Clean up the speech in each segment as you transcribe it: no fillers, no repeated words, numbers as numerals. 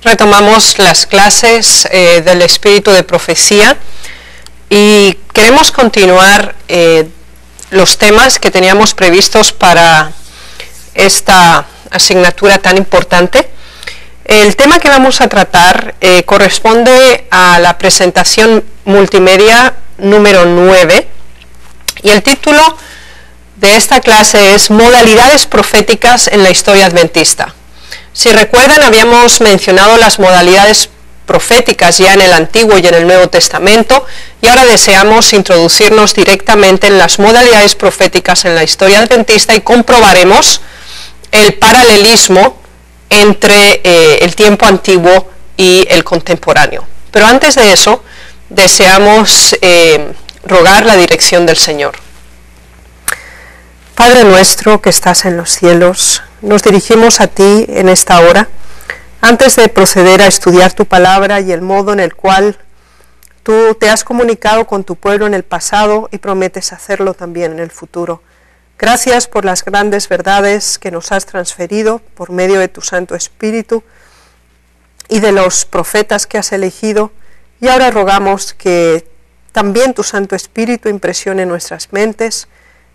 Retomamos las clases del espíritu de profecía y queremos continuar los temas que teníamos previstos para esta asignatura tan importante. El tema que vamos a tratar corresponde a la presentación multimedia número 9 y el título de esta clase es Modalidades proféticas en la historia adventista. Si recuerdan, habíamos mencionado las modalidades proféticas ya en el Antiguo y en el Nuevo Testamento, y ahora deseamos introducirnos directamente en las modalidades proféticas en la historia adventista y comprobaremos el paralelismo entre el tiempo antiguo y el contemporáneo. Pero antes de eso, deseamos rogar la dirección del Señor. Padre nuestro que estás en los cielos, nos dirigimos a ti en esta hora, antes de proceder a estudiar tu palabra y el modo en el cual tú te has comunicado con tu pueblo en el pasado y prometes hacerlo también en el futuro. Gracias por las grandes verdades que nos has transferido por medio de tu Santo Espíritu y de los profetas que has elegido, y ahora rogamos que también tu Santo Espíritu impresione nuestras mentes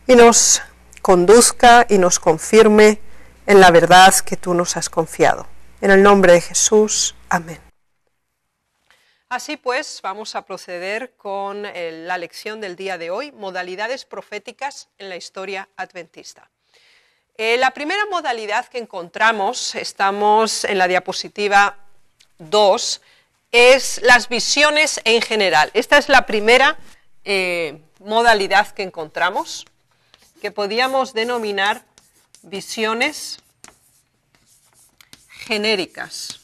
y nos conduzca y nos confirme en la verdad que tú nos has confiado. En el nombre de Jesús, amén. Así pues, vamos a proceder con la lección del día de hoy, modalidades proféticas en la historia adventista. La primera modalidad que encontramos, estamos en la diapositiva 2, es las visiones en general. Esta es la primera modalidad que encontramos, que podíamos denominar visiones genéricas.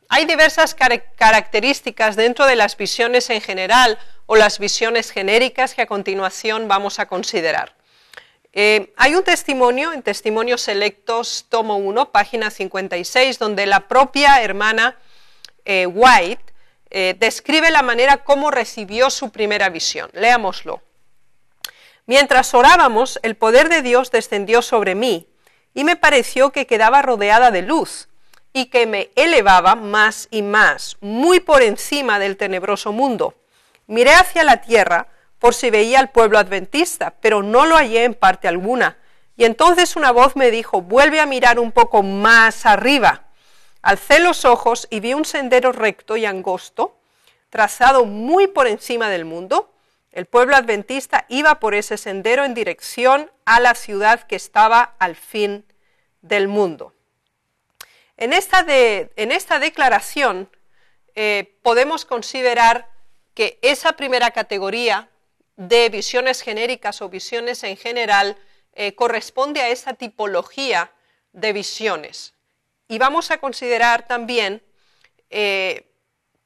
Hay diversas características dentro de las visiones en general o las visiones genéricas que a continuación vamos a considerar. Hay un testimonio en Testimonios Selectos, tomo 1, página 56, donde la propia hermana White describe la manera como recibió su primera visión. Leámoslo. Mientras orábamos, el poder de Dios descendió sobre mí y me pareció que quedaba rodeada de luz y que me elevaba más y más, muy por encima del tenebroso mundo. Miré hacia la tierra por si veía al pueblo adventista, pero no lo hallé en parte alguna. Y entonces una voz me dijo, vuelve a mirar un poco más arriba. Alcé los ojos y vi un sendero recto y angosto, trazado muy por encima del mundo. El pueblo adventista iba por ese sendero en dirección a la ciudad que estaba al fin del mundo. En esta declaración podemos considerar que esa primera categoría de visiones genéricas o visiones en general corresponde a esa tipología de visiones. Y vamos a considerar también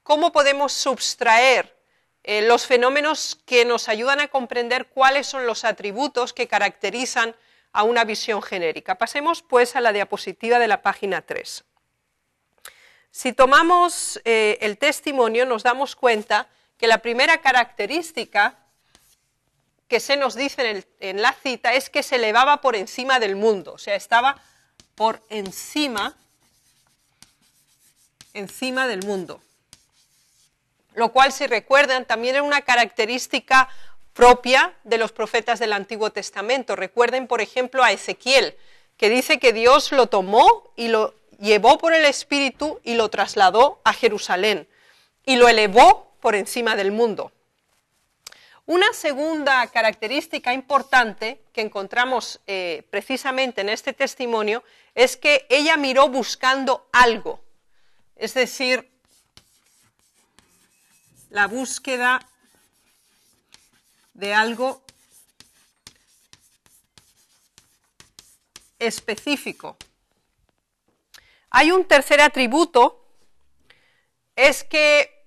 cómo podemos subtraer los fenómenos que nos ayudan a comprender cuáles son los atributos que caracterizan a una visión genérica. Pasemos pues a la diapositiva de la página 3. Si tomamos el testimonio, nos damos cuenta que la primera característica que se nos dice en la cita es que se elevaba por encima del mundo, o sea, estaba por encima del mundo. Lo cual, si recuerdan, también era una característica propia de los profetas del Antiguo Testamento. Recuerden, por ejemplo, a Ezequiel, que dice que Dios lo tomó y lo llevó por el Espíritu y lo trasladó a Jerusalén y lo elevó por encima del mundo. Una segunda característica importante que encontramos precisamente en este testimonio es que ella miró buscando algo, es decir, la búsqueda de algo específico. Hay un tercer atributo, es que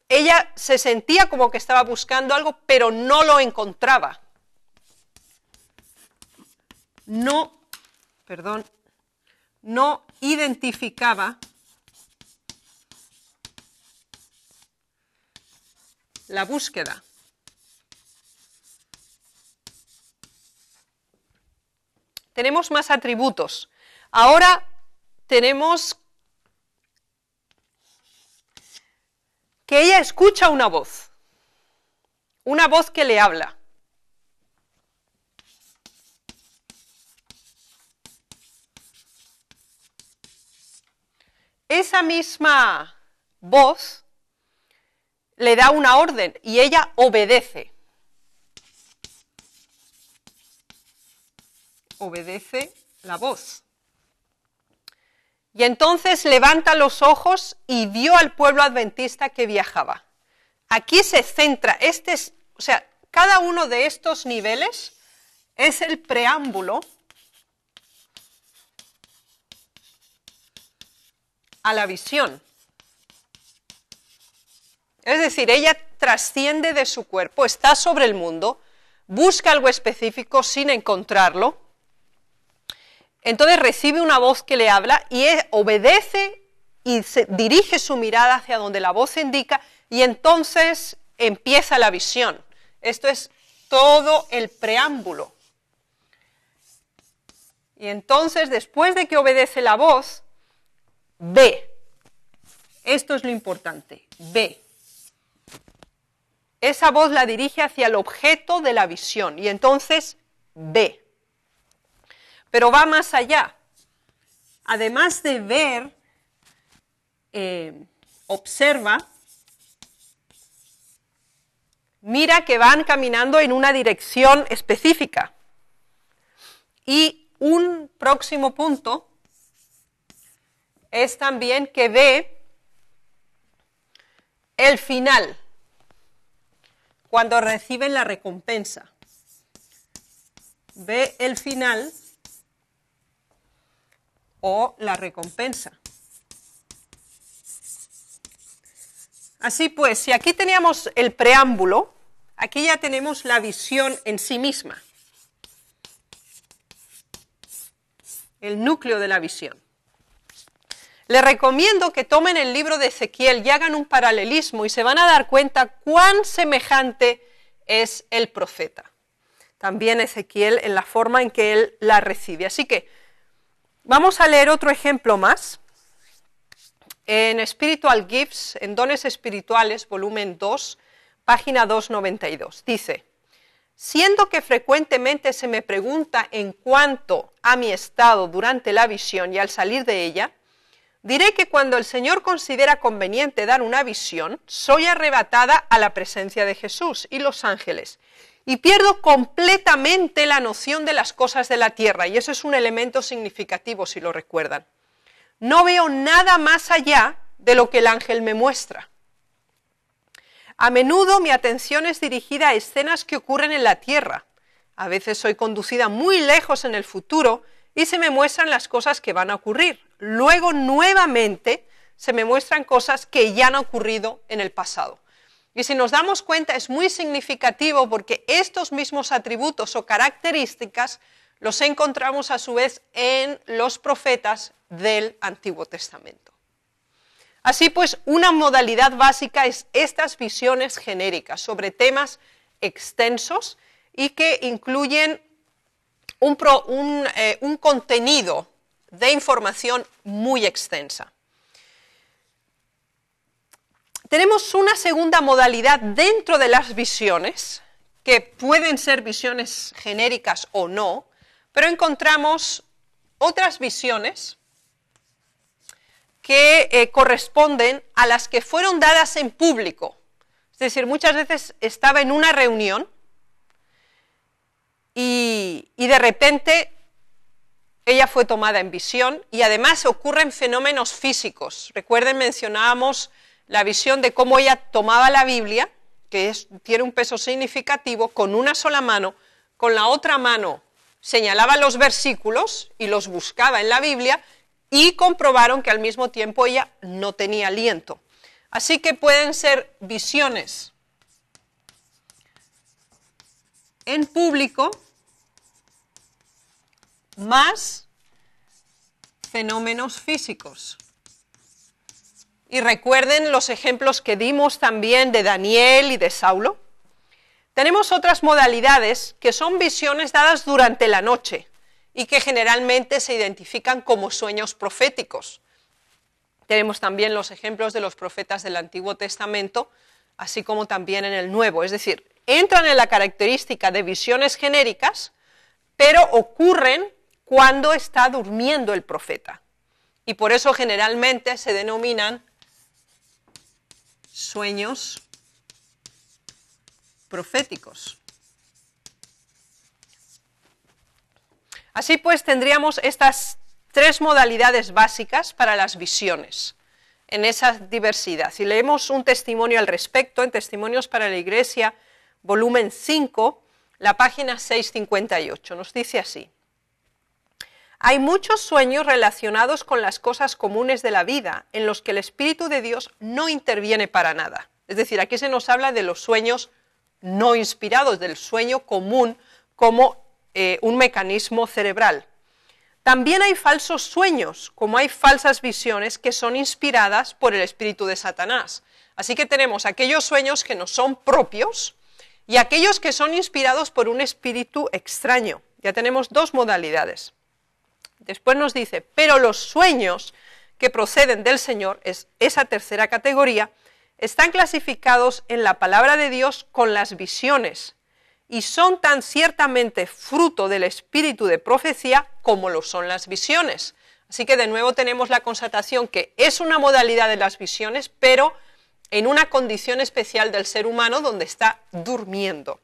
ella se sentía como que estaba buscando algo, pero no lo encontraba. No identificaba la búsqueda. Tenemos más atributos. Ahora tenemos que ella escucha una voz que le habla. Esa misma voz le da una orden y ella obedece. Obedece la voz. Y entonces levanta los ojos y vio al pueblo adventista que viajaba. Aquí se centra, cada uno de estos niveles es el preámbulo a la visión. Es decir, ella trasciende de su cuerpo, está sobre el mundo, busca algo específico sin encontrarlo, entonces recibe una voz que le habla y obedece y dirige su mirada hacia donde la voz indica y entonces empieza la visión. Esto es todo el preámbulo. Y entonces, después de que obedece la voz, ve. Esto es lo importante, ve. Esa voz la dirige hacia el objeto de la visión y entonces ve. Pero va más allá. Además de ver, observa, mira que van caminando en una dirección específica. Y un próximo punto es también que ve el final, cuando reciben la recompensa. Ve el final o la recompensa. Así pues, si aquí teníamos el preámbulo, aquí ya tenemos la visión en sí misma, el núcleo de la visión. Les recomiendo que tomen el libro de Ezequiel y hagan un paralelismo y se van a dar cuenta cuán semejante es el profeta. También Ezequiel en la forma en que él la recibe. Así que vamos a leer otro ejemplo más. En Spiritual Gifts, en Dones Espirituales, volumen 2, página 292. Dice: siendo que frecuentemente se me pregunta en cuanto a mi estado durante la visión y al salir de ella, diré que cuando el Señor considera conveniente dar una visión, soy arrebatada a la presencia de Jesús y los ángeles, y pierdo completamente la noción de las cosas de la tierra, y eso es un elemento significativo si lo recuerdan. No veo nada más allá de lo que el ángel me muestra. A menudo mi atención es dirigida a escenas que ocurren en la tierra. A veces soy conducida muy lejos en el futuro y se me muestran las cosas que van a ocurrir. Luego, nuevamente, se me muestran cosas que ya han ocurrido en el pasado. Y si nos damos cuenta, es muy significativo porque estos mismos atributos o características los encontramos a su vez en los profetas del Antiguo Testamento. Así pues, una modalidad básica es estas visiones genéricas sobre temas extensos y que incluyen un contenido de información muy extensa. Tenemos una segunda modalidad dentro de las visiones, que pueden ser visiones genéricas o no, pero encontramos otras visiones que corresponden a las que fueron dadas en público. Es decir, muchas veces estaba en una reunión y de repente ella fue tomada en visión y además ocurren fenómenos físicos. Recuerden, mencionábamos la visión de cómo ella tomaba la Biblia, que tiene un peso significativo, con una sola mano, con la otra mano señalaba los versículos y los buscaba en la Biblia y comprobaron que al mismo tiempo ella no tenía aliento. Así que pueden ser visiones en público más fenómenos físicos. Y recuerden los ejemplos que dimos también de Daniel y de Saulo. Tenemos otras modalidades que son visiones dadas durante la noche y que generalmente se identifican como sueños proféticos. Tenemos también los ejemplos de los profetas del Antiguo Testamento, así como también en el Nuevo, es decir, entran en la característica de visiones genéricas, pero ocurren cuando está durmiendo el profeta. Y por eso generalmente se denominan sueños proféticos. Así pues, tendríamos estas tres modalidades básicas para las visiones, en esa diversidad. Si leemos un testimonio al respecto, en Testimonios para la Iglesia, volumen 5, la página 658, nos dice así: hay muchos sueños relacionados con las cosas comunes de la vida, en los que el Espíritu de Dios no interviene para nada. Es decir, aquí se nos habla de los sueños no inspirados, del sueño común como un mecanismo cerebral. También hay falsos sueños, como hay falsas visiones que son inspiradas por el espíritu de Satanás. Así que tenemos aquellos sueños que no son propios y aquellos que son inspirados por un espíritu extraño. Ya tenemos dos modalidades. Después nos dice, pero los sueños que proceden del Señor, es esa tercera categoría, están clasificados en la palabra de Dios con las visiones, y son tan ciertamente fruto del espíritu de profecía como lo son las visiones. Así que de nuevo tenemos la constatación que es una modalidad de las visiones, pero en una condición especial del ser humano donde está durmiendo.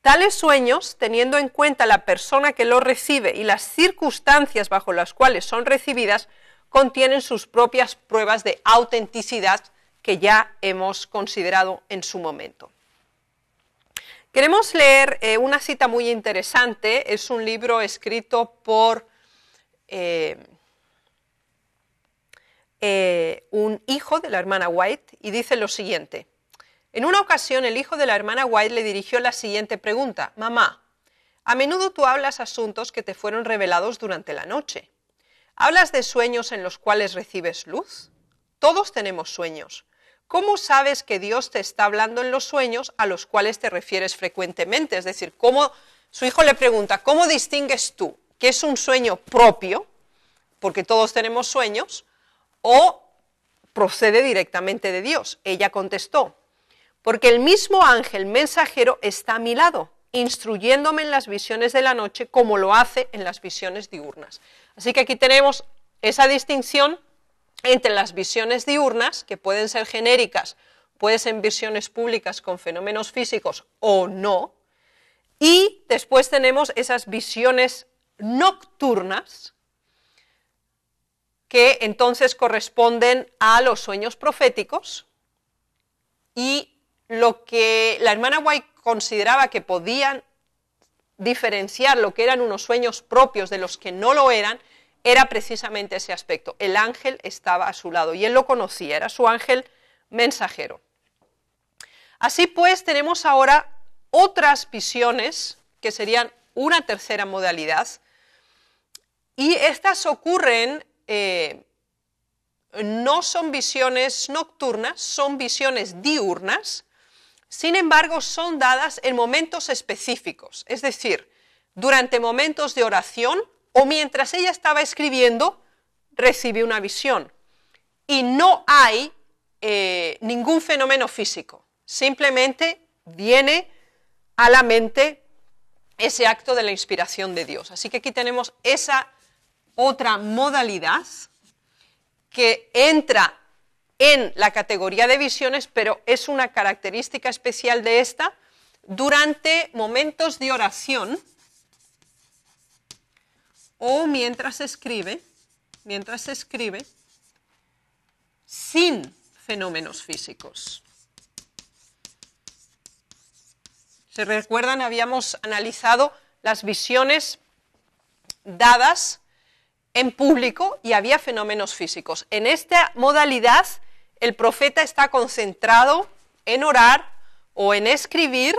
Tales sueños, teniendo en cuenta la persona que los recibe y las circunstancias bajo las cuales son recibidas, contienen sus propias pruebas de autenticidad que ya hemos considerado en su momento. Queremos leer una cita muy interesante, es un libro escrito por un hijo de la hermana White, y dice lo siguiente: en una ocasión el hijo de la hermana White le dirigió la siguiente pregunta: mamá, a menudo tú hablas asuntos que te fueron revelados durante la noche. ¿Hablas de sueños en los cuales recibes luz? Todos tenemos sueños. ¿Cómo sabes que Dios te está hablando en los sueños a los cuales te refieres frecuentemente? Es decir, su hijo le pregunta, ¿cómo distingues tú que es un sueño propio, porque todos tenemos sueños, o procede directamente de Dios? Ella contestó, porque el mismo ángel mensajero está a mi lado, instruyéndome en las visiones de la noche como lo hace en las visiones diurnas. Así que aquí tenemos esa distinción entre las visiones diurnas, que pueden ser genéricas, pueden ser visiones públicas con fenómenos físicos o no, y después tenemos esas visiones nocturnas, que entonces corresponden a los sueños proféticos, y lo que la hermana White consideraba que podían diferenciar lo que eran unos sueños propios de los que no lo eran, era precisamente ese aspecto. El ángel estaba a su lado y él lo conocía, era su ángel mensajero. Así pues, tenemos ahora otras visiones que serían una tercera modalidad, y estas ocurren, no son visiones nocturnas, son visiones diurnas. Sin embargo, son dadas en momentos específicos, es decir, durante momentos de oración o mientras ella estaba escribiendo, recibe una visión. Y no hay ningún fenómeno físico, simplemente viene a la mente ese acto de la inspiración de Dios. Así que aquí tenemos esa otra modalidad que entra en la categoría de visiones, pero es una característica especial de esta, durante momentos de oración o mientras se escribe, sin fenómenos físicos. ¿Se recuerdan? Habíamos analizado las visiones dadas en público y había fenómenos físicos. En esta modalidad, el profeta está concentrado en orar o en escribir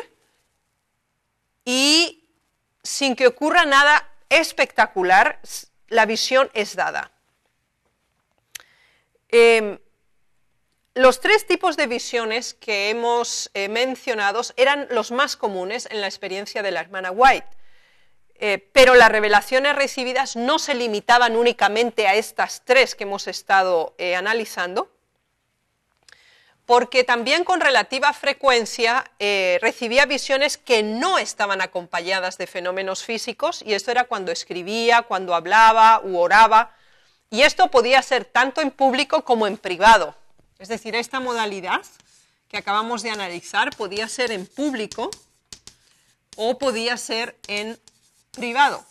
y sin que ocurra nada espectacular, la visión es dada. Los tres tipos de visiones que hemos mencionado eran los más comunes en la experiencia de la hermana White. pero las revelaciones recibidas no se limitaban únicamente a estas 3 que hemos estado analizando, porque también con relativa frecuencia recibía visiones que no estaban acompañadas de fenómenos físicos, y esto era cuando escribía, cuando hablaba u oraba, y esto podía ser tanto en público como en privado. Es decir, esta modalidad que acabamos de analizar podía ser en público o podía ser en privado.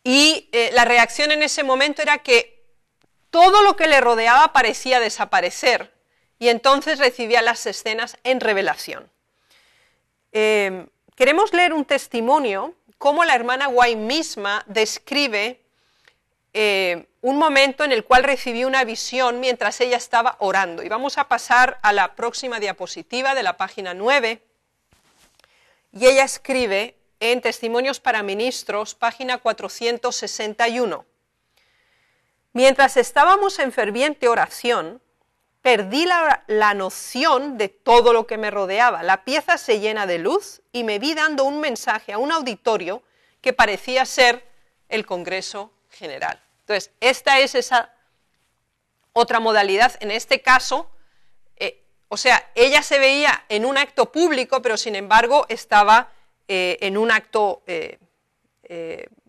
Y la reacción en ese momento era que todo lo que le rodeaba parecía desaparecer, y entonces recibía las escenas en revelación. Queremos leer un testimonio, cómo la hermana White misma describe un momento en el cual recibió una visión mientras ella estaba orando. Y vamos a pasar a la próxima diapositiva de la página 9, y ella escribe en Testimonios para Ministros, página 461. Mientras estábamos en ferviente oración, perdí la noción de todo lo que me rodeaba. La pieza se llena de luz y me vi dando un mensaje a un auditorio que parecía ser el Congreso General. Entonces, esta es esa otra modalidad. En este caso, o sea, ella se veía en un acto público, pero sin embargo estaba en un acto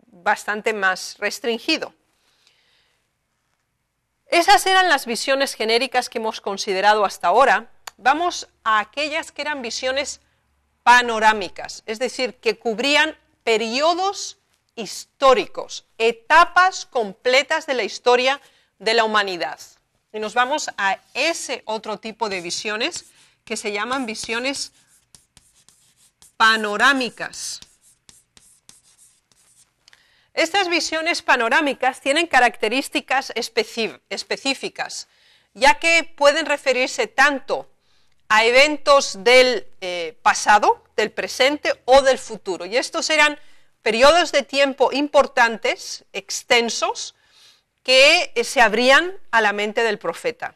bastante más restringido. Esas eran las visiones genéricas que hemos considerado hasta ahora. Vamos a aquellas que eran visiones panorámicas, es decir, que cubrían periodos históricos, etapas completas de la historia de la humanidad. Y nos vamos a ese otro tipo de visiones que se llaman visiones panorámicas. Estas visiones panorámicas tienen características específicas, ya que pueden referirse tanto a eventos del pasado, del presente o del futuro. Y estos eran periodos de tiempo importantes, extensos, que se abrían a la mente del profeta.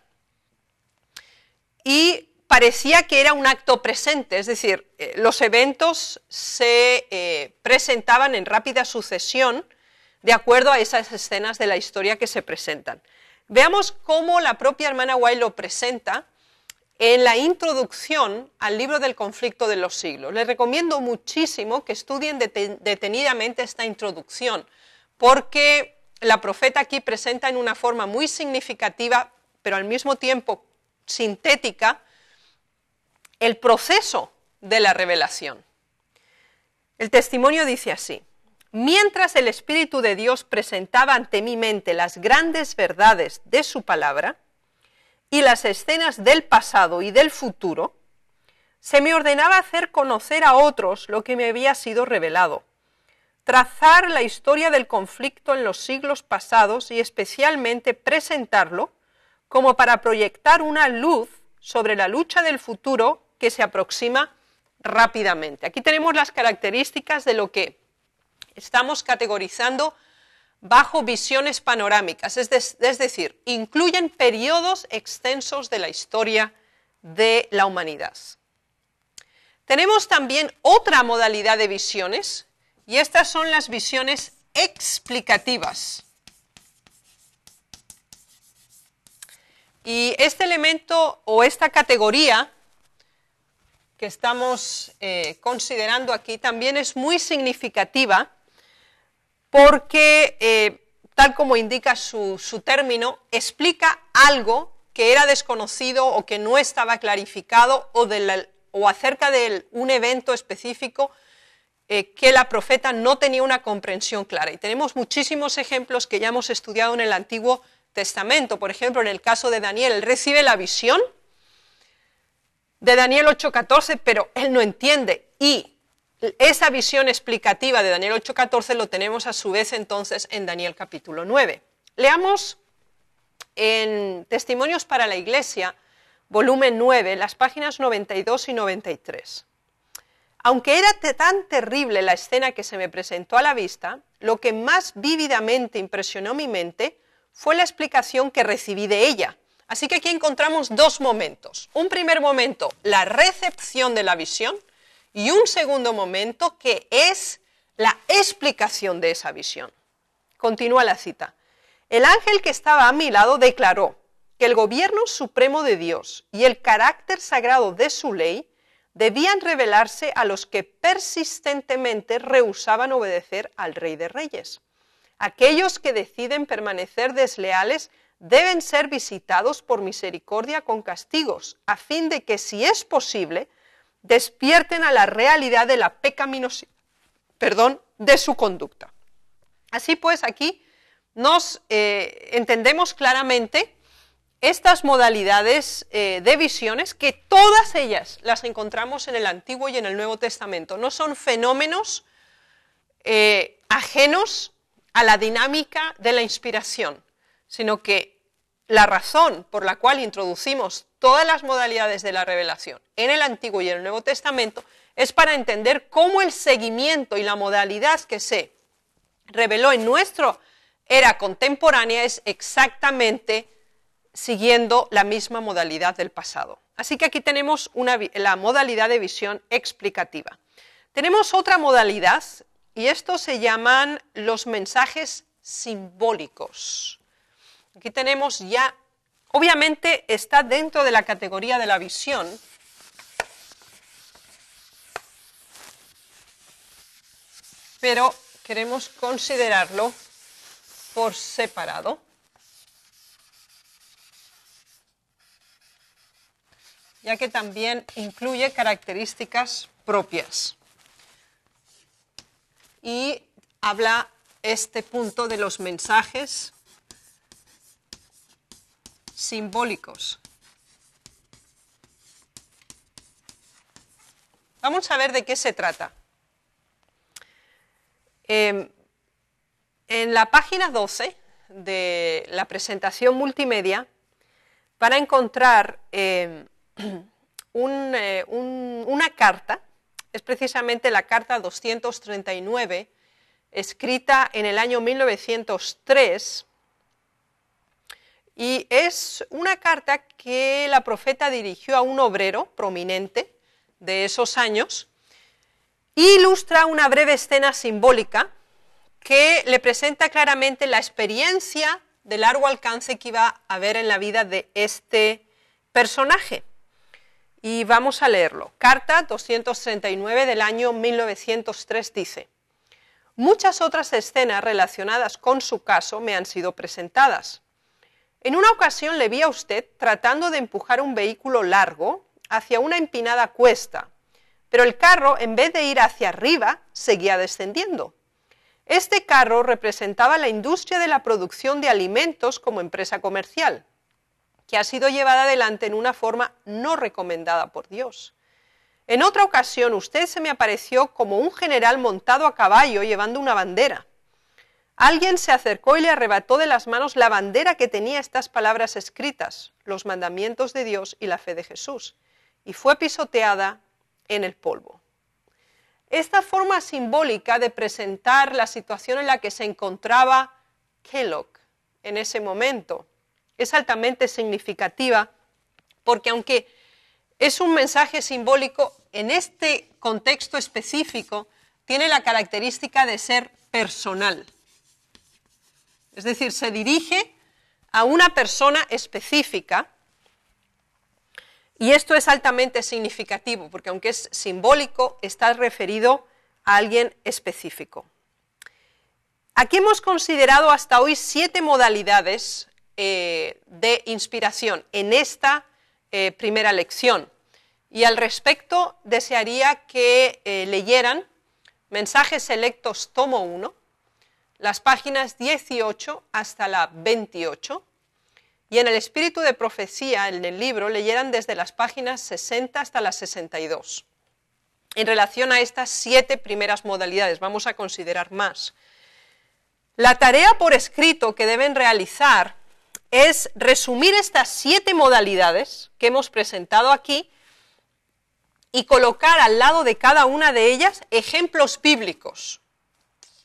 Y parecía que era un acto presente, es decir, los eventos se presentaban en rápida sucesión de acuerdo a esas escenas de la historia que se presentan. Veamos cómo la propia hermana White lo presenta en la introducción al libro del conflicto de los siglos. Les recomiendo muchísimo que estudien detenidamente esta introducción, porque la profeta aquí presenta en una forma muy significativa, pero al mismo tiempo sintética, el proceso de la revelación. El testimonio dice así: mientras el Espíritu de Dios presentaba ante mi mente las grandes verdades de su palabra y las escenas del pasado y del futuro, se me ordenaba hacer conocer a otros lo que me había sido revelado, trazar la historia del conflicto en los siglos pasados y especialmente presentarlo como para proyectar una luz sobre la lucha del futuro que se aproxima rápidamente. Aquí tenemos las características de lo que estamos categorizando bajo visiones panorámicas, es decir, incluyen periodos extensos de la historia de la humanidad. Tenemos también otra modalidad de visiones, y estas son las visiones explicativas. Y este elemento o esta categoría que estamos considerando aquí también es muy significativa porque, tal como indica su término, explica algo que era desconocido o que no estaba clarificado o acerca de un evento específico que la profeta no tenía una comprensión clara. Y tenemos muchísimos ejemplos que ya hemos estudiado en el Antiguo Testamento. Por ejemplo, en el caso de Daniel, él recibe la visión de Daniel 8:14, pero él no entiende, y esa visión explicativa de Daniel 8:14 lo tenemos a su vez entonces en Daniel capítulo 9. Leamos en Testimonios para la Iglesia, volumen 9, las páginas 92 y 93. Aunque era tan terrible la escena que se me presentó a la vista, lo que más vívidamente impresionó mi mente fue la explicación que recibí de ella. Así que aquí encontramos dos momentos. Un primer momento, la recepción de la visión, y un segundo momento que es la explicación de esa visión. Continúa la cita. El ángel que estaba a mi lado declaró que el gobierno supremo de Dios y el carácter sagrado de su ley debían revelarse a los que persistentemente rehusaban obedecer al Rey de Reyes. Aquellos que deciden permanecer desleales deben ser visitados por misericordia con castigos, a fin de que, si es posible, despierten a la realidad de la pecaminosidad, de su conducta. Así pues, aquí nos entendemos claramente estas modalidades de visiones, que todas ellas las encontramos en el Antiguo y en el Nuevo Testamento. No son fenómenos ajenos a la dinámica de la inspiración, sino que la razón por la cual introducimos todas las modalidades de la revelación en el Antiguo y en el Nuevo Testamento es para entender cómo el seguimiento y la modalidad que se reveló en nuestra era contemporánea es exactamente siguiendo la misma modalidad del pasado. Así que aquí tenemos la modalidad de visión explicativa. Tenemos otra modalidad, y estos se llaman los mensajes simbólicos. Aquí tenemos ya, obviamente está dentro de la categoría de la visión, pero queremos considerarlo por separado. Ya que también incluye características propias. Y habla este punto de los mensajes simbólicos. Vamos a ver de qué se trata. En la página 12 de la presentación multimedia van a encontrar una carta, es precisamente la carta 239, escrita en el año 1903, y es una carta que la profeta dirigió a un obrero prominente de esos años, e ilustra una breve escena simbólica que le presenta claramente la experiencia de largo alcance que iba a haber en la vida de este personaje. Y vamos a leerlo. Carta 239 del año 1903 dice: muchas otras escenas relacionadas con su caso me han sido presentadas. En una ocasión le vi a usted tratando de empujar un vehículo largo hacia una empinada cuesta, pero el carro, en vez de ir hacia arriba, seguía descendiendo. Este carro representaba la industria de la producción de alimentos como empresa comercial, que ha sido llevada adelante en una forma no recomendada por Dios. En otra ocasión usted se me apareció como un general montado a caballo llevando una bandera. Alguien se acercó y le arrebató de las manos la bandera que tenía estas palabras escritas: los mandamientos de Dios y la fe de Jesús, y fue pisoteada en el polvo. Esta forma simbólica de presentar la situación en la que se encontraba Kellogg en ese momento es altamente significativa, porque aunque es un mensaje simbólico, en este contexto específico tiene la característica de ser personal. Es decir, se dirige a una persona específica, y esto es altamente significativo, porque aunque es simbólico, está referido a alguien específico. Aquí hemos considerado hasta hoy 7 modalidades de inspiración en esta primera lección. Y al respecto desearía que leyeran Mensajes Selectos tomo 1, las páginas 18 hasta la 28, y en el Espíritu de Profecía, en el libro, leyeran desde las páginas 60 hasta las 62. En relación a estas 7 primeras modalidades, vamos a considerar más. La tarea por escrito que deben realizar es resumir estas 7 modalidades que hemos presentado aquí y colocar al lado de cada una de ellas ejemplos bíblicos.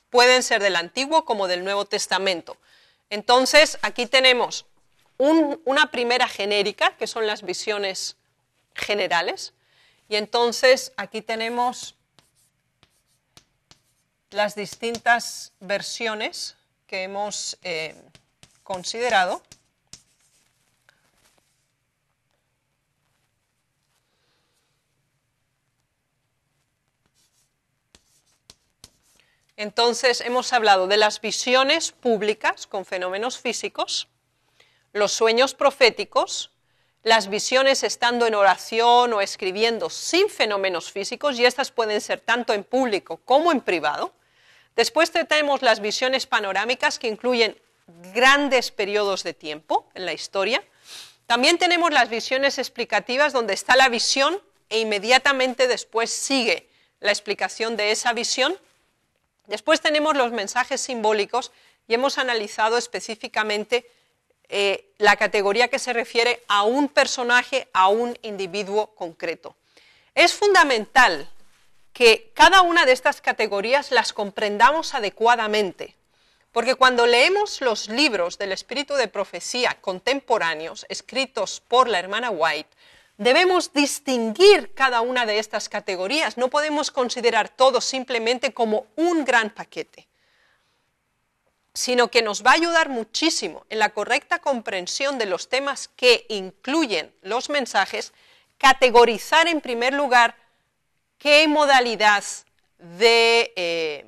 Pueden ser del Antiguo como del Nuevo Testamento. Entonces, aquí tenemos una primera genérica, que son las visiones generales, Y entonces aquí tenemos las distintas versiones que hemos considerado. Entonces hemos hablado de las visiones públicas con fenómenos físicos, los sueños proféticos, las visiones estando en oración o escribiendo sin fenómenos físicos, y estas pueden ser tanto en público como en privado. Después tenemos las visiones panorámicas, que incluyen grandes periodos de tiempo en la historia. También tenemos las visiones explicativas, donde está la visión e inmediatamente después sigue la explicación de esa visión. Después tenemos los mensajes simbólicos, y hemos analizado específicamente la categoría que se refiere a un personaje, a un individuo concreto. Es fundamental que cada una de estas categorías las comprendamos adecuadamente, porque cuando leemos los libros del espíritu de profecía contemporáneos escritos por la hermana White, debemos distinguir cada una de estas categorías. No podemos considerar todo simplemente como un gran paquete, sino que nos va a ayudar muchísimo en la correcta comprensión de los temas que incluyen los mensajes, categorizar en primer lugar qué modalidad de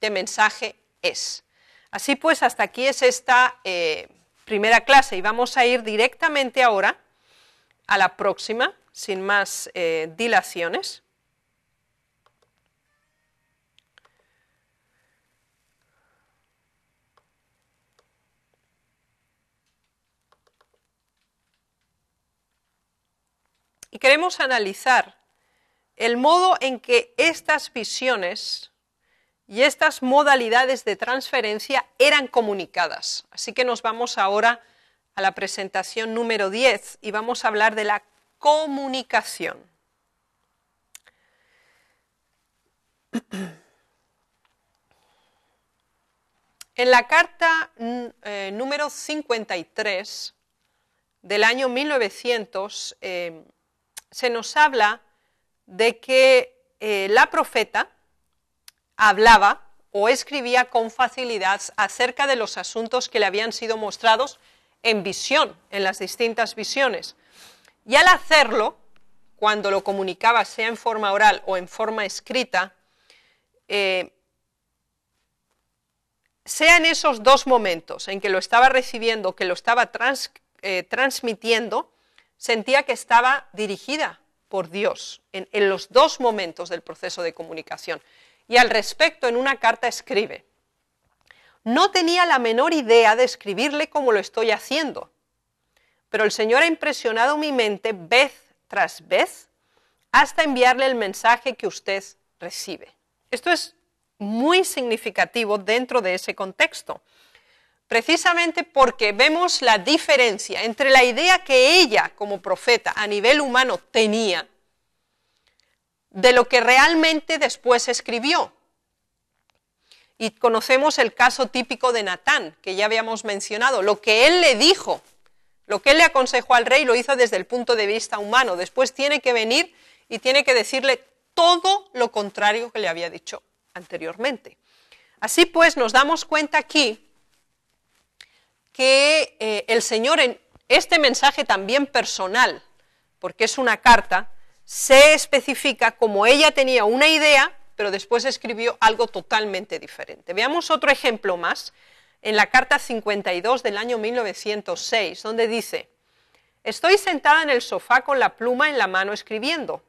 mensaje es. Así pues, hasta aquí es esta primera clase, y vamos a ir directamente ahora a la próxima, sin más dilaciones. Y queremos analizar el modo en que estas visiones y estas modalidades de transferencia eran comunicadas. Así que nos vamos ahora a la presentación número 10 y vamos a hablar de la comunicación. En la carta número 53 del año 1900 se nos habla de que la profeta hablaba o escribía con facilidad acerca de los asuntos que le habían sido mostrados en visión, en las distintas visiones. Y al hacerlo, cuando lo comunicaba, sea en forma oral o en forma escrita, sea en esos dos momentos en que lo estaba recibiendo, que lo estaba transmitiendo, sentía que estaba dirigida por Dios en los dos momentos del proceso de comunicación. Y al respecto, en una carta escribe: no tenía la menor idea de escribirle como lo estoy haciendo, pero el Señor ha impresionado mi mente vez tras vez hasta enviarle el mensaje que usted recibe. Esto es muy significativo dentro de ese contexto, precisamente porque vemos la diferencia entre la idea que ella como profeta a nivel humano tenía de lo que realmente después escribió. Y conocemos el caso típico de Natán, que ya habíamos mencionado. Lo que él le dijo, lo que él le aconsejó al rey, lo hizo desde el punto de vista humano. Después tiene que venir y tiene que decirle todo lo contrario que le había dicho anteriormente. Así pues, nos damos cuenta aquí que el Señor en este mensaje también personal, porque es una carta, se especifica como ella tenía una idea, pero después escribió algo totalmente diferente. Veamos otro ejemplo más, en la carta 52 del año 1906, donde dice: estoy sentada en el sofá con la pluma en la mano escribiendo.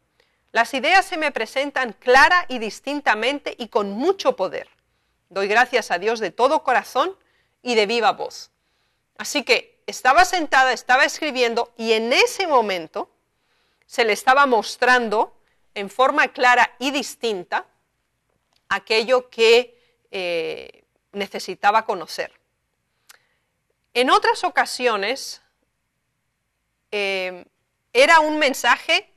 Las ideas se me presentan clara y distintamente y con mucho poder. Doy gracias a Dios de todo corazón y de viva voz. Así que estaba sentada, estaba escribiendo, y en ese momento se le estaba mostrando en forma clara y distinta aquello que necesitaba conocer. En otras ocasiones era un mensaje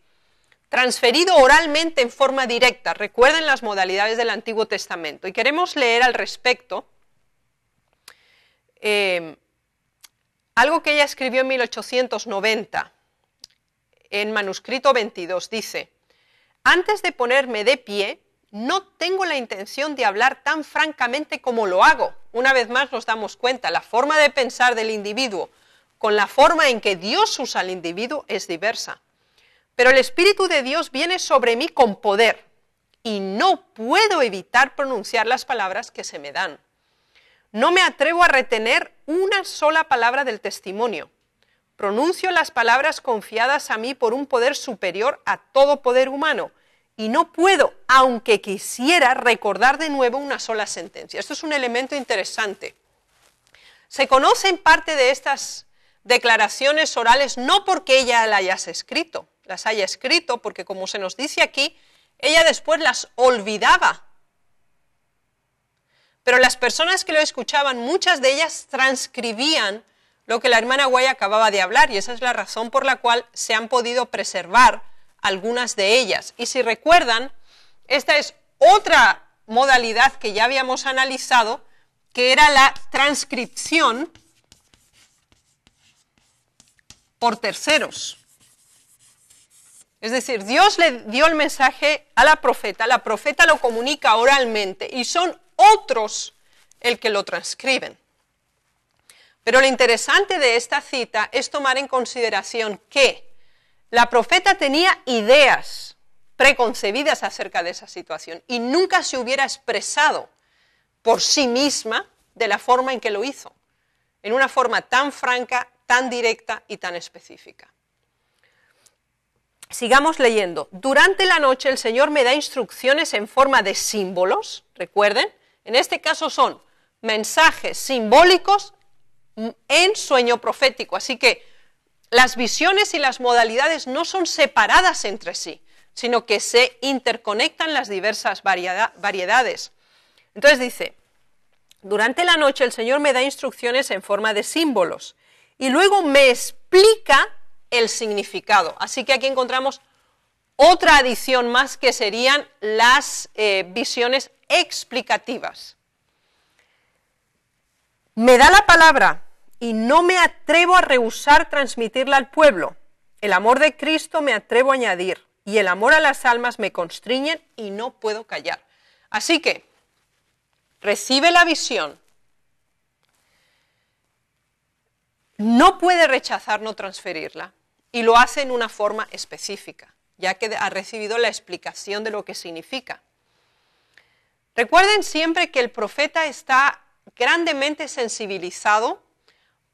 transferido oralmente en forma directa. Recuerden las modalidades del Antiguo Testamento. Y queremos leer al respecto algo que ella escribió en 1890. en manuscrito 22, dice: antes de ponerme de pie, no tengo la intención de hablar tan francamente como lo hago. Una vez más nos damos cuenta, la forma de pensar del individuo con la forma en que Dios usa al individuo es diversa. Pero el Espíritu de Dios viene sobre mí con poder y no puedo evitar pronunciar las palabras que se me dan. No me atrevo a retener una sola palabra del testimonio. Pronuncio las palabras confiadas a mí por un poder superior a todo poder humano y no puedo, aunque quisiera, recordar de nuevo una sola sentencia. Esto es un elemento interesante. Se conocen parte de estas declaraciones orales no porque ella las haya escrito, porque como se nos dice aquí, ella después las olvidaba. Pero las personas que lo escuchaban, muchas de ellas transcribían lo que la hermana White acababa de hablar, y esa es la razón por la cual se han podido preservar algunas de ellas. Y si recuerdan, esta es otra modalidad que ya habíamos analizado, que era la transcripción por terceros. Es decir, Dios le dio el mensaje a la profeta lo comunica oralmente y son otros el que lo transcriben. Pero lo interesante de esta cita es tomar en consideración que la profeta tenía ideas preconcebidas acerca de esa situación y nunca se hubiera expresado por sí misma de la forma en que lo hizo, en una forma tan franca, tan directa y tan específica. Sigamos leyendo. Durante la noche el Señor me da instrucciones en forma de símbolos, recuerden, en este caso son mensajes simbólicos en sueño profético, así que las visiones y las modalidades no son separadas entre sí, sino que se interconectan las diversas variedades. Entonces dice, durante la noche el Señor me da instrucciones en forma de símbolos y luego me explica el significado. Así que aquí encontramos otra adición más que serían las visiones explicativas. Me da la palabra y no me atrevo a rehusar transmitirla al pueblo. El amor de Cristo me atrevo a añadir y el amor a las almas me constriñen y no puedo callar. Así que recibe la visión, no puede rechazar no transferirla y lo hace en una forma específica, ya que ha recibido la explicación de lo que significa. Recuerden siempre que el profeta está grandemente sensibilizado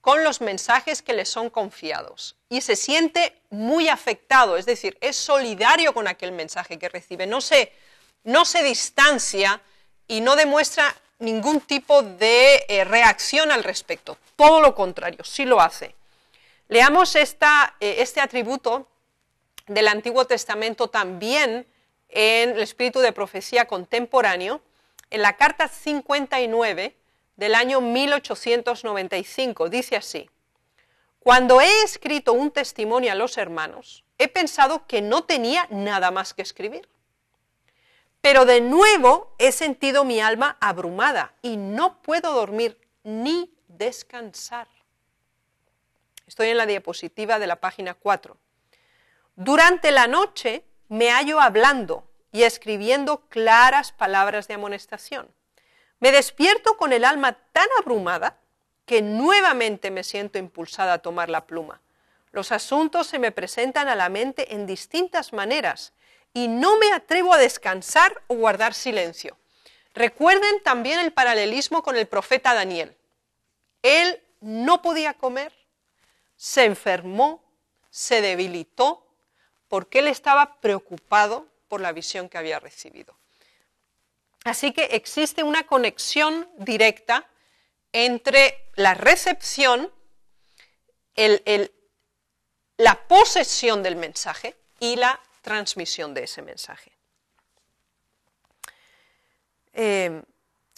con los mensajes que le son confiados y se siente muy afectado, es decir, es solidario con aquel mensaje que recibe, no se distancia y no demuestra ningún tipo de reacción al respecto, todo lo contrario, sí lo hace. Leamos este atributo del Antiguo Testamento también en el espíritu de profecía contemporáneo, en la carta 59 del año 1895, dice así: cuando he escrito un testimonio a los hermanos, he pensado que no tenía nada más que escribir. Pero de nuevo he sentido mi alma abrumada y no puedo dormir ni descansar. Estoy en la diapositiva de la página 4. Durante la noche me hallo hablando y escribiendo claras palabras de amonestación. Me despierto con el alma tan abrumada que nuevamente me siento impulsada a tomar la pluma. Los asuntos se me presentan a la mente en distintas maneras y no me atrevo a descansar o guardar silencio. Recuerden también el paralelismo con el profeta Daniel. Él no podía comer, se enfermó, se debilitó, porque él estaba preocupado por la visión que había recibido. Así que existe una conexión directa entre la recepción, la posesión del mensaje y la transmisión de ese mensaje.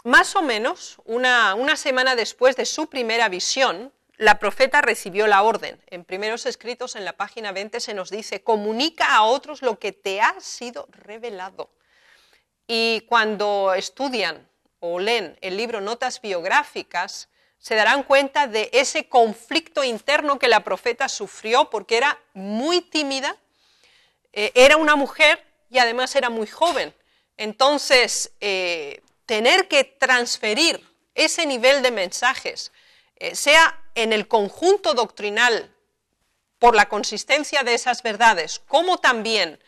Más o menos una semana después de su primera visión, la profeta recibió la orden. En Primeros Escritos, en la página 20, se nos dice: comunica a otros lo que te ha sido revelado. Y cuando estudian o leen el libro Notas Biográficas, se darán cuenta de ese conflicto interno que la profeta sufrió porque era muy tímida era una mujer y además era muy joven. Entonces, tener que transferir ese nivel de mensajes, sea en el conjunto doctrinal por la consistencia de esas verdades, como también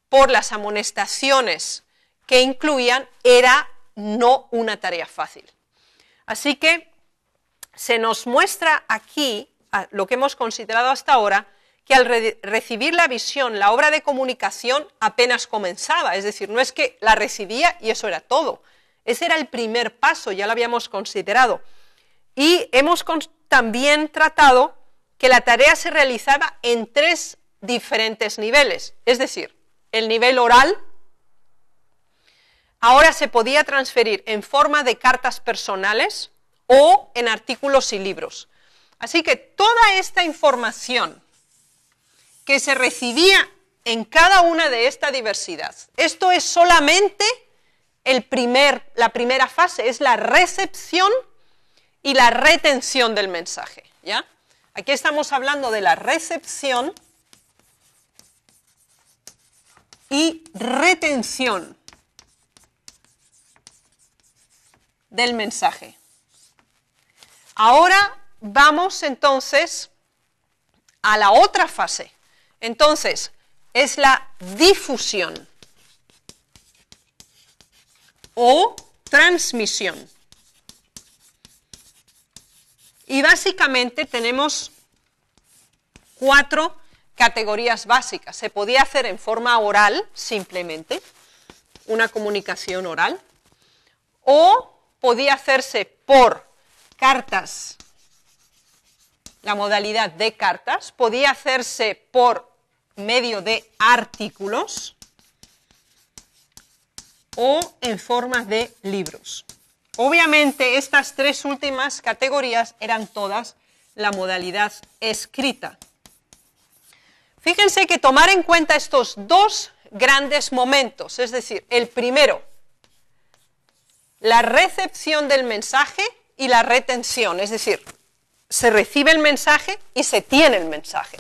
por las amonestaciones que incluían, era no una tarea fácil. Así que se nos muestra aquí, lo que hemos considerado hasta ahora, que al recibir la visión, la obra de comunicación apenas comenzaba, es decir, no es que la recibía y eso era todo. Ese era el primer paso, ya lo habíamos considerado. Y hemos también tratado que la tarea se realizaba en 3 diferentes niveles, es decir, el nivel oral ahora se podía transferir en forma de cartas personales o en artículos y libros. Así que toda esta información que se recibía en cada una de esta diversidad, esto es solamente la primera fase, es la recepción y la retención del mensaje, ¿ya? Aquí estamos hablando de la recepción y retención del mensaje. Ahora vamos entonces a la otra fase. Entonces, es la difusión o transmisión. Y básicamente tenemos 4 categorías básicas. Se podía hacer en forma oral, simplemente, una comunicación oral, o podía hacerse por cartas, la modalidad de cartas, podía hacerse por medio de artículos o en forma de libros. Obviamente estas 3 últimas categorías eran todas la modalidad escrita. Fíjense que tomar en cuenta estos 2 grandes momentos, es decir, el primero, la recepción del mensaje y la retención, es decir, se recibe el mensaje y se tiene el mensaje.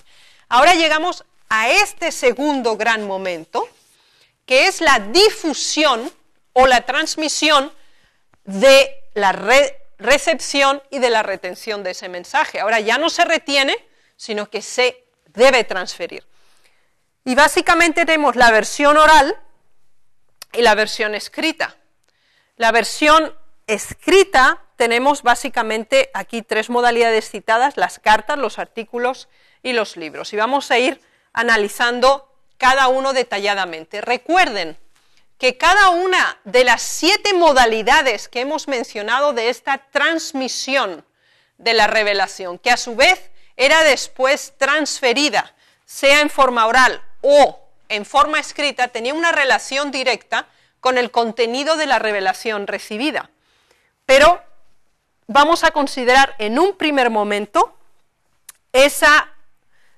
Ahora llegamos a este segundo gran momento, que es la difusión o la transmisión de la recepción y de la retención de ese mensaje. Ahora ya no se retiene, sino que se debe transferir. Y básicamente tenemos la versión oral y la versión escrita. La versión escrita tenemos básicamente aquí 3 modalidades citadas, las cartas, los artículos y los libros. Y vamos a ir analizando cada uno detalladamente. Recuerden que cada una de las 7 modalidades que hemos mencionado de esta transmisión de la revelación, que a su vez era después transferida, sea en forma oral o en forma escrita, tenía una relación directa con el contenido de la revelación recibida. Pero vamos a considerar en un primer momento esa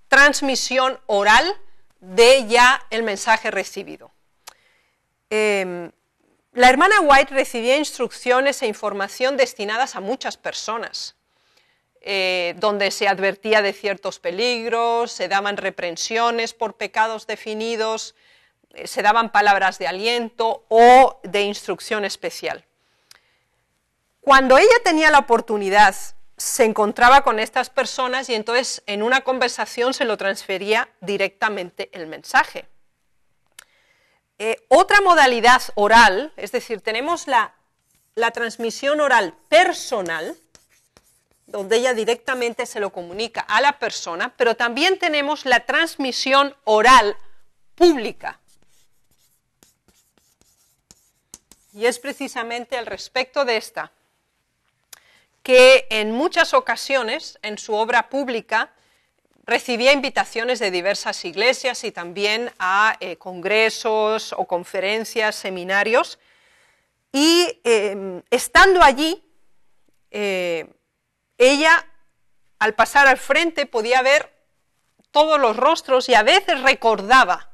transmisión oral de ya el mensaje recibido. La hermana White recibía instrucciones e información destinadas a muchas personas, donde se advertía de ciertos peligros, se daban reprensiones por pecados definidos, se daban palabras de aliento o de instrucción especial. Cuando ella tenía la oportunidad, se encontraba con estas personas y entonces en una conversación se lo transfería directamente el mensaje. Otra modalidad oral, es decir, tenemos la transmisión oral personal, donde ella directamente se lo comunica a la persona, pero también tenemos la transmisión oral pública. Y es precisamente al respecto de esta que en muchas ocasiones en su obra pública recibía invitaciones de diversas iglesias y también a congresos o conferencias, seminarios, y estando allí, ella al pasar al frente podía ver todos los rostros y a veces recordaba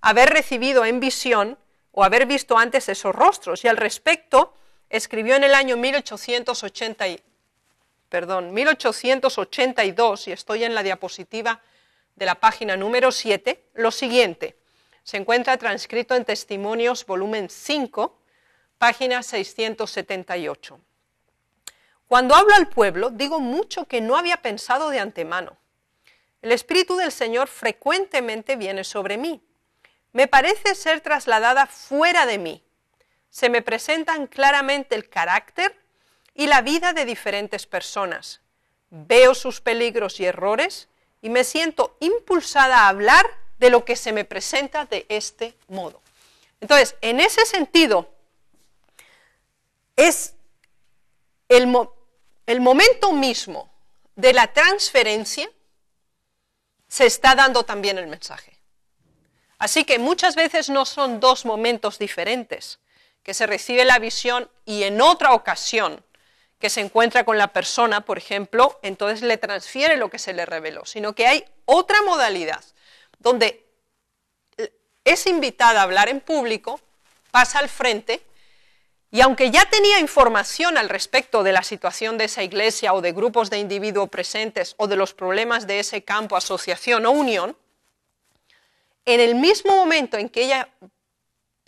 haber recibido en visión o haber visto antes esos rostros, y al respecto escribió en el año 1882, y estoy en la diapositiva de la página número 7, lo siguiente: Se encuentra transcrito en Testimonios, volumen 5, página 678. Cuando hablo al pueblo, digo mucho que no había pensado de antemano. El Espíritu del Señor frecuentemente viene sobre mí. Me parece ser trasladada fuera de mí. Se me presentan claramente el carácter y la vida de diferentes personas. Veo sus peligros y errores y me siento impulsada a hablar de lo que se me presenta de este modo. Entonces, en ese sentido, es el momento mismo de la transferencia, se está dando también el mensaje. Así que muchas veces no son dos momentos diferentes, que se recibe la visión y en otra ocasión que se encuentra con la persona, por ejemplo, entonces le transfiere lo que se le reveló, sino que hay otra modalidad donde es invitada a hablar en público, pasa al frente y aunque ya tenía información al respecto de la situación de esa iglesia o de grupos de individuos presentes o de los problemas de ese campo, asociación o unión, en el mismo momento en que ella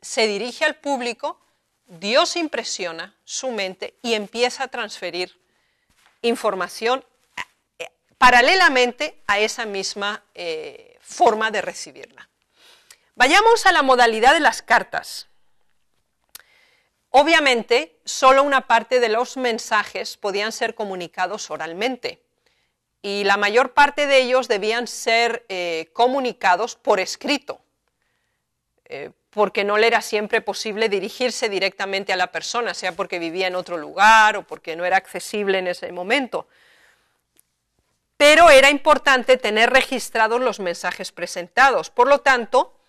se dirige al público, Dios impresiona su mente y empieza a transferir información paralelamente a esa misma forma de recibirla. Vayamos a la modalidad de las cartas. Obviamente, solo una parte de los mensajes podían ser comunicados oralmente y la mayor parte de ellos debían ser comunicados por escrito, porque no le era siempre posible dirigirse directamente a la persona, sea porque vivía en otro lugar o porque no era accesible en ese momento. Pero era importante tener registrados los mensajes presentados, por lo tanto,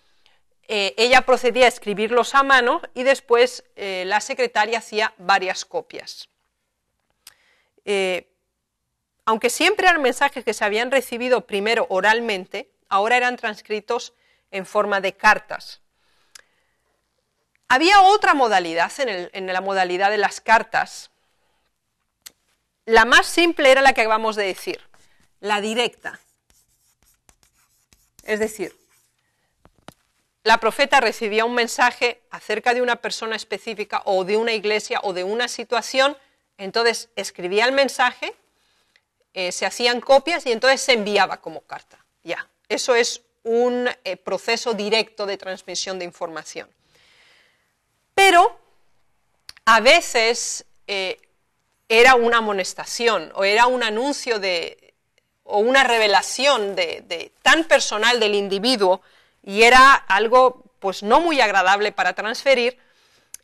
ella procedía a escribirlos a mano y después la secretaria hacía varias copias. Aunque siempre eran mensajes que se habían recibido primero oralmente, ahora eran transcritos en forma de cartas. Había otra modalidad en la modalidad de las cartas. La más simple era la que acabamos de decir, la directa. Es decir, la profeta recibía un mensaje acerca de una persona específica o de una iglesia o de una situación, entonces escribía el mensaje, se hacían copias y entonces se enviaba como carta. Ya, eso es un proceso directo de transmisión de información. Pero a veces era una amonestación o era un anuncio o una revelación tan personal del individuo y era algo pues no muy agradable para transferir,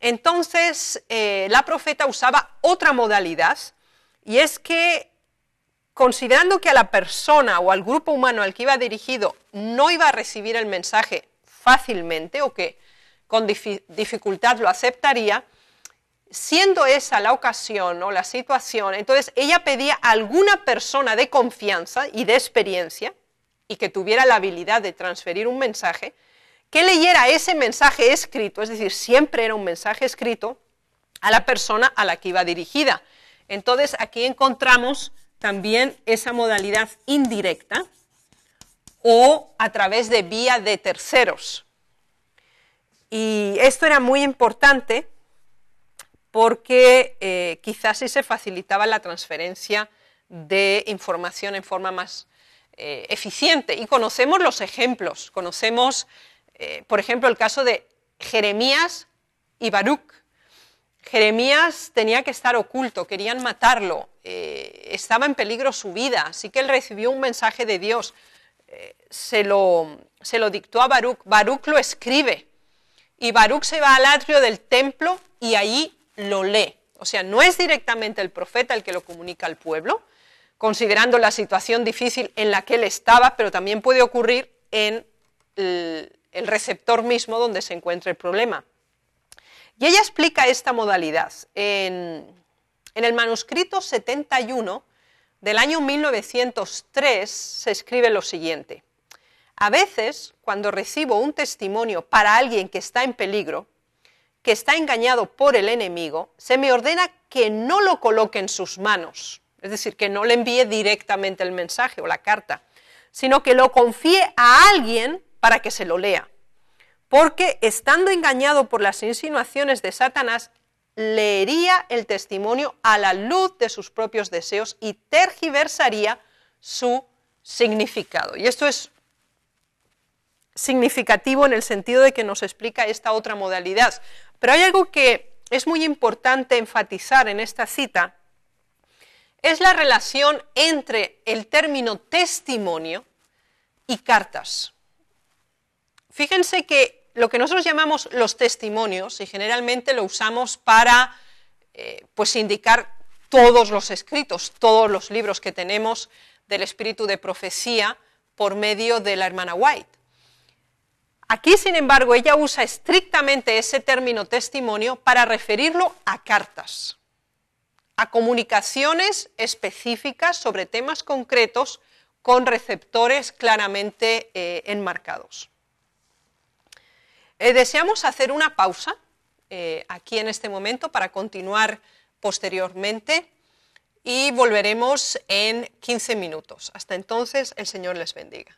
entonces la profeta usaba otra modalidad y es que considerando que a la persona o al grupo humano al que iba dirigido no iba a recibir el mensaje fácilmente o que con dificultad lo aceptaría, siendo esa la ocasión o la situación, entonces ella pedía a alguna persona de confianza y de experiencia y que tuviera la habilidad de transferir un mensaje, que leyera ese mensaje escrito, es decir, siempre era un mensaje escrito, a la persona a la que iba dirigida. Entonces aquí encontramos también esa modalidad indirecta o a través de vía de terceros. Y esto era muy importante porque quizás sí se facilitaba la transferencia de información en forma más eficiente. Y conocemos los ejemplos, conocemos, por ejemplo, el caso de Jeremías y Baruch. Jeremías tenía que estar oculto, querían matarlo, estaba en peligro su vida, así que él recibió un mensaje de Dios, se lo dictó a Baruch, Baruch lo escribe, y Baruch se va al atrio del templo y ahí lo lee. O sea, no es directamente el profeta el que lo comunica al pueblo, considerando la situación difícil en la que él estaba, pero también puede ocurrir en el receptor mismo donde se encuentra el problema. Y ella explica esta modalidad. En el manuscrito 71 del año 1903 se escribe lo siguiente: a veces, cuando recibo un testimonio para alguien que está en peligro, que está engañado por el enemigo, se me ordena que no lo coloque en sus manos, es decir, que no le envíe directamente el mensaje o la carta, sino que lo confíe a alguien para que se lo lea. porque estando engañado por las insinuaciones de Satanás, leería el testimonio a la luz de sus propios deseos y tergiversaría su significado. Y esto es significativo en el sentido de que nos explica esta otra modalidad. Pero hay algo que es muy importante enfatizar en esta cita, es la relación entre el término testimonio y cartas. Fíjense que lo que nosotros llamamos los testimonios, y generalmente lo usamos para pues indicar todos los escritos, todos los libros que tenemos del espíritu de profecía por medio de la hermana White. Aquí, sin embargo, ella usa estrictamente ese término testimonio para referirlo a cartas, a comunicaciones específicas sobre temas concretos con receptores claramente enmarcados. Deseamos hacer una pausa aquí en este momento para continuar posteriormente y volveremos en 15 minutos. Hasta entonces, el Señor les bendiga.